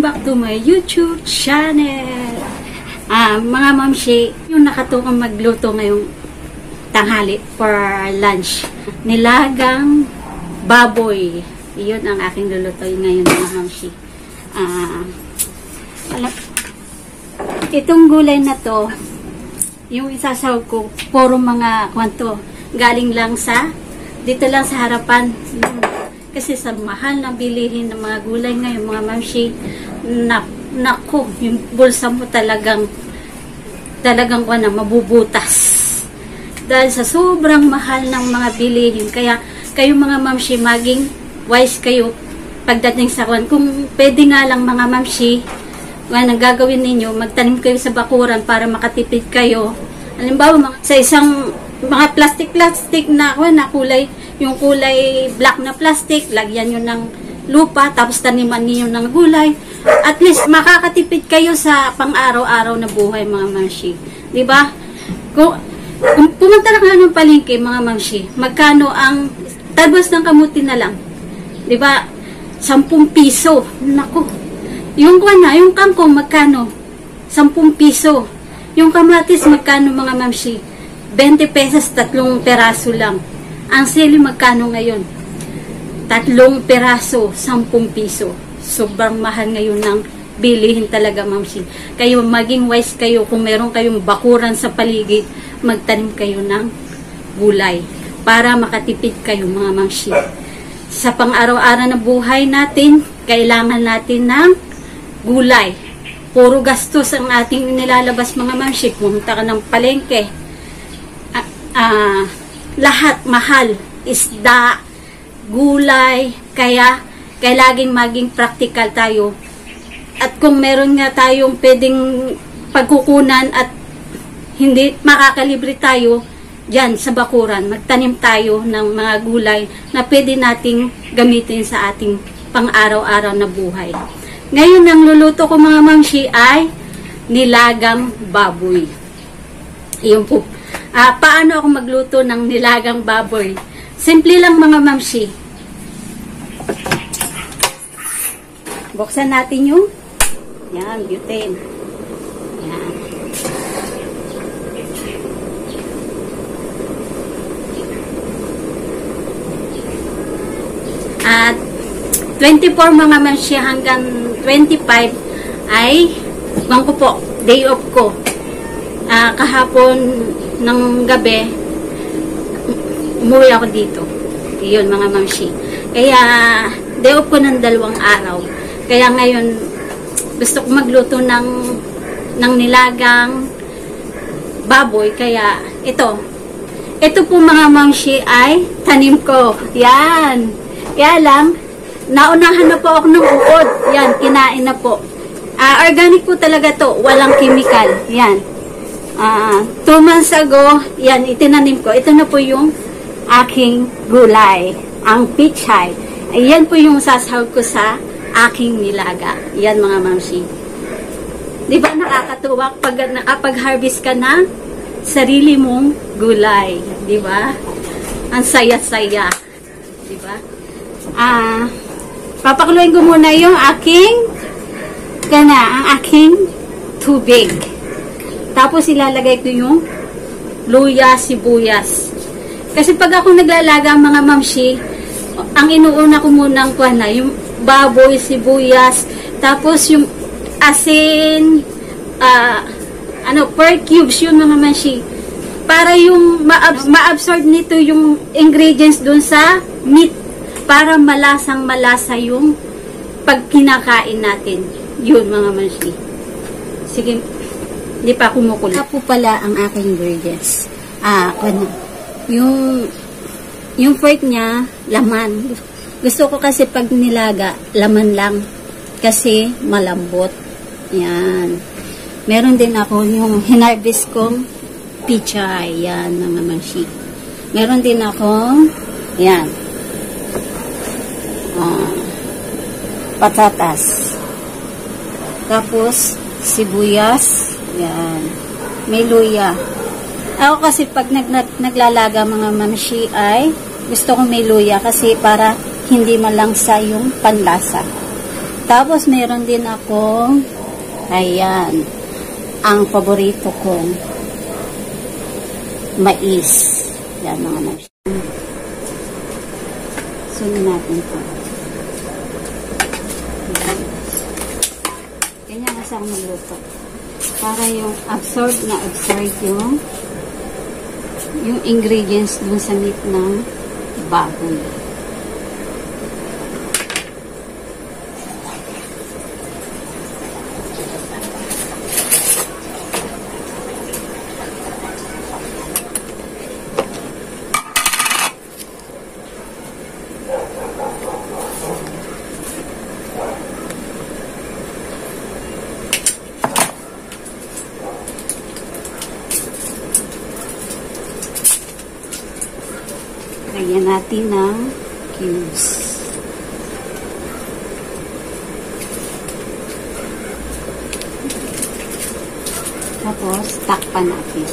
back to my YouTube channel. Mga mamshi, yung nakatukang magluto ngayong tanghali for lunch. Nilagang baboy. Iyon ang aking lulutuin ngayon, mga mamshi. Itong gulay na to, yung isasaw ko, puro mga kwanto. Galing lang sa, dito lang sa harapan. Kasi sa mahal na bilihin ng mga gulay ngayon, mga mamshi, naku, yung bulsa mo talagang mabubutas. Dahil sa sobrang mahal ng mga bilihin. Kaya kayo mga mamshi, maging wise kayo pagdating sa kwan. Kung pwede nga lang mga mamshi, ang gagawin ninyo, magtanim kayo sa bakuran para makatipid kayo. Halimbawa, sa isang mga plastic na kulay, yung kulay black na plastic, lagyan nyo ng lupa, tapos taniman niyo ng gulay. At least, makakatipid kayo sa pang-araw-araw na buhay, mga mamshi. Diba? Kung pumunta na kayo ng palengke, mga mamshi, magkano ang talbos ng kamuti na lang? Diba? 10 piso. Naku. Yung kangkong, magkano? 10 piso. Yung kamatis, magkano, mga mamshi? 20 pesos, 3 peraso lang. Ang sili magkano ngayon? 3 peraso, 10 piso. Sobrang mahal ngayon ng bilihin talaga, mamshi. Kayo, maging wise kayo. Kung meron kayong bakuran sa paligid, magtanim kayo ng gulay para makatipid kayo, mga mamshi. Sa pang-araw-araw na buhay natin, kailangan natin ng gulay. Puro gastos ang ating nilalabas, mga mamshi. Pumunta ka ng palengke. Lahat mahal, isda, gulay, kaya laging maging practical tayo. At kung meron nga tayong pwedeng pagkukunan at hindi makakalibre tayo, dyan sa bakuran, magtanim tayo ng mga gulay na pwede nating gamitin sa ating pang-araw-araw na buhay. Ngayon, ang luluto ko, mga mamshi, ay nilagang baboy. Iyon po. Paano ako magluto ng nilagang baboy? Simple lang, mga mamshi. Buksan natin yung butane. Yan. At 24, mga mamshi, hanggang 25 ay ko po, day off ko. Kahapon ng gabi, umuwi ako dito. Iyon, mga mamshi. Kaya, day off ko ng 2 araw. Kaya ngayon, gusto ko magluto ng nilagang baboy. Kaya, ito po, mga mamshi, ay tanim ko. Yan. Kaya lang, naunahan na po ako ng uod. Yan, kinain na po. Organic po talaga to. Walang chemical. Yan. 2 months ago, yan, itinanim ko. Ito na po yung aking gulay. Ang pichay. Ayan po yung sasahog ko sa aking nilaga. Yan, mga mamshi. Di ba nakakatuwa pag nakapag-harvest ka na sarili mong gulay? Di ba? Ang saya-saya. Di ba? Papakuluin ko muna yung ang aking tubig. Tapos ilalagay ko yung luya, sibuyas. Kasi pag ako naglalaga, mga mamshi, ang inuuna ko munang yung baboy, sibuyas, tapos yung asin, per cubes yun, mga mamshi. Para yung ma-absorb nito yung ingredients dun sa meat. Para malasang-malasa yung pag kinakain natin. Yun, mga mamshi. Sige, hindi pa kumukulo. Ito po pala ang aking ingredients. Yung pork niya, laman. Gusto ko kasi pag nilaga, laman lang. Kasi malambot. Yan. Meron din ako yung hinarvest kong pichay. Yan, mga mamshi. Meron din ako, yan. Patatas. Tapos, sibuyas. Yan. May luya. Ako kasi pag naglalaga, mga mamshi, ay gusto ko may luya kasi para hindi malangsa yung panlasa. Tapos, meron din akong, ayan, ang paborito kong mais. Yan, mga mamshi. Sunod natin ito. Ganyan kasi ako magluto. Para yung absorb yung ingredients dun sa meat ng baboy. Lagyan natin ng cubes. Tapos, takpan natin.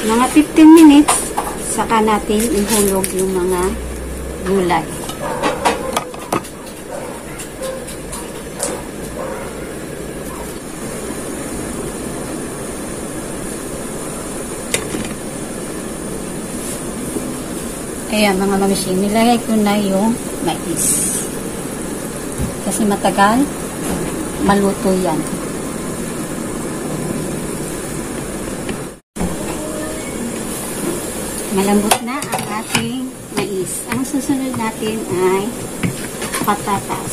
Mga 15 minutes, saka natin ihulog yung mga gulay. Ayan, mga mamshi, nilagay ko na yung mais. Kasi matagal, maluto yan. Malambot na ang ating mais. Ang susunod natin ay patatas.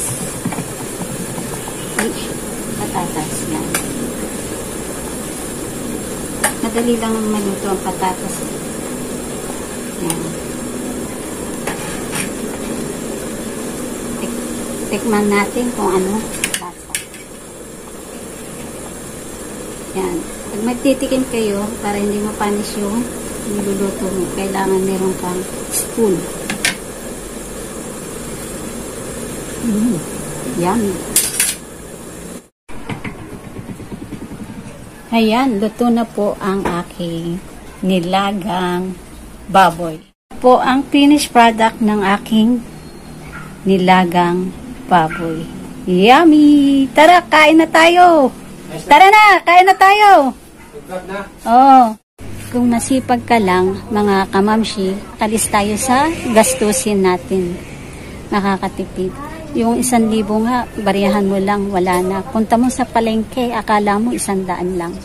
Patatas yan. Madali lang maluto ang patatas. Yan. Tikman natin kung ano lasa. Yan. Pag magtitikim kayo, para hindi mapanis yung niluluto mo, kailangan meron kang spoon. Yummy. Ayan, luto na po ang aking nilagang baboy. Po ang finished product ng aking nilagang baboy. Yummy! Tara, kain na tayo! Tara na! Kain na tayo! Oo. Kung masipag ka lang, mga kamamshi, alis tayo sa gastusin natin. Nakakatipid. Yung 1,000 nga, bariyahan mo lang, wala na. Punta mo sa palengke, akala mo 100 lang.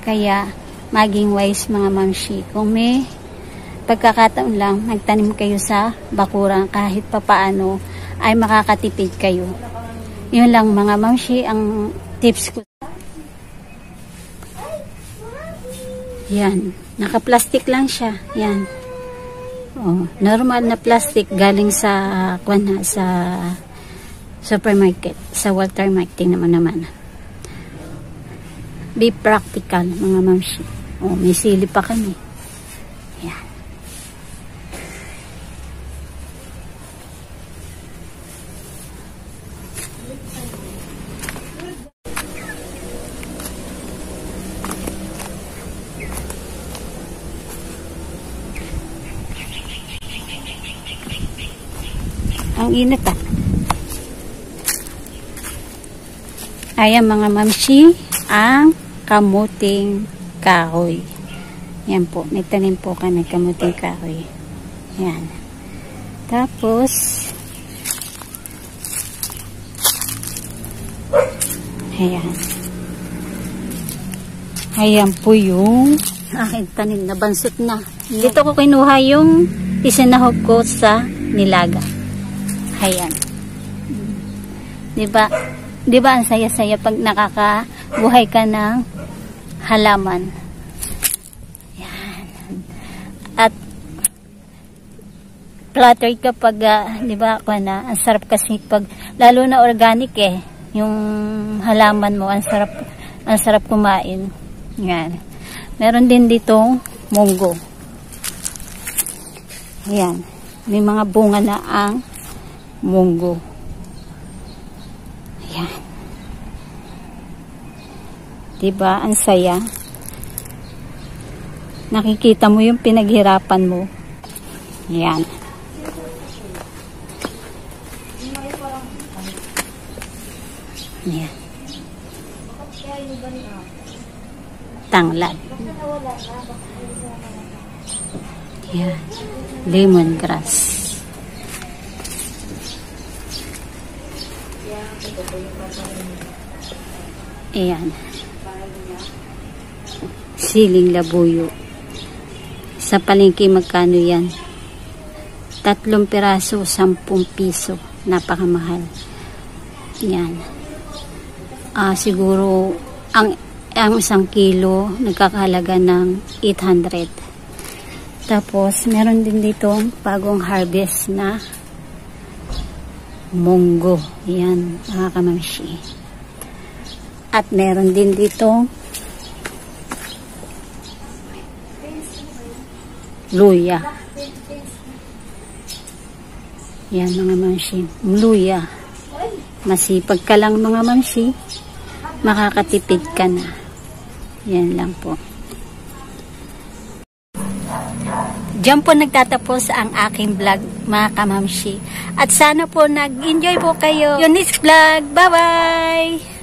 Kaya, maging wise mga mamshi. Kung may pagkakataon lang, magtanim kayo sa bakuran kahit papaano, ay makakatipid kayo. Yun lang mga mamshi ang tips ko. Yan. Naka-plastic lang siya. Yan. Oh, normal na plastic galing sa sa supermarket. Sa Walter Mart. Tingnan mo naman. Be practical mga mamshi. Oh, may sili pa kami. Yan. Ang init ah. Ayan mga mamshi, ang kamuting kahoy. Yan po, may tanim po kami kamuting kahoy. Yan. Tapos, ayan. Ayan po yung aking tanim na bansot na. Dito ko kinuha yung isinahog ko sa nilaga. Ayan. Diba? Diba ang saya-saya pag nakakabuhay ka ng halaman. Yan. At flatter kapag, diba, ang sarap kasi pag, lalo na organic yung halaman mo, ang sarap kumain. Yan. Meron din ditong munggo. Ayan. May mga bunga na ang munggo. Ayan. Diba? Ang saya. Nakikita mo yung pinaghirapan mo. Ayan. Yan. Tanglad. Yan. Lemongrass. Ayan. Siling labuyo. Sa palengke magkano yan? 3 piraso, 10 piso. Napakamahal. Yan. Siguro ang 1 kilo nagkakahalaga ng 800. Tapos meron din dito bagong harvest na munggo. Yan, mga kamamshi. At meron din dito luya. Yan, mga mamshi. Luya. Masipag ka lang, mga mamshi. Makakatipid ka na. Yan lang po. Diyan po nagtatapos ang aking vlog, mga kamamshi. At sana po nag-enjoy po kayo. Yung next vlog. Bye-bye!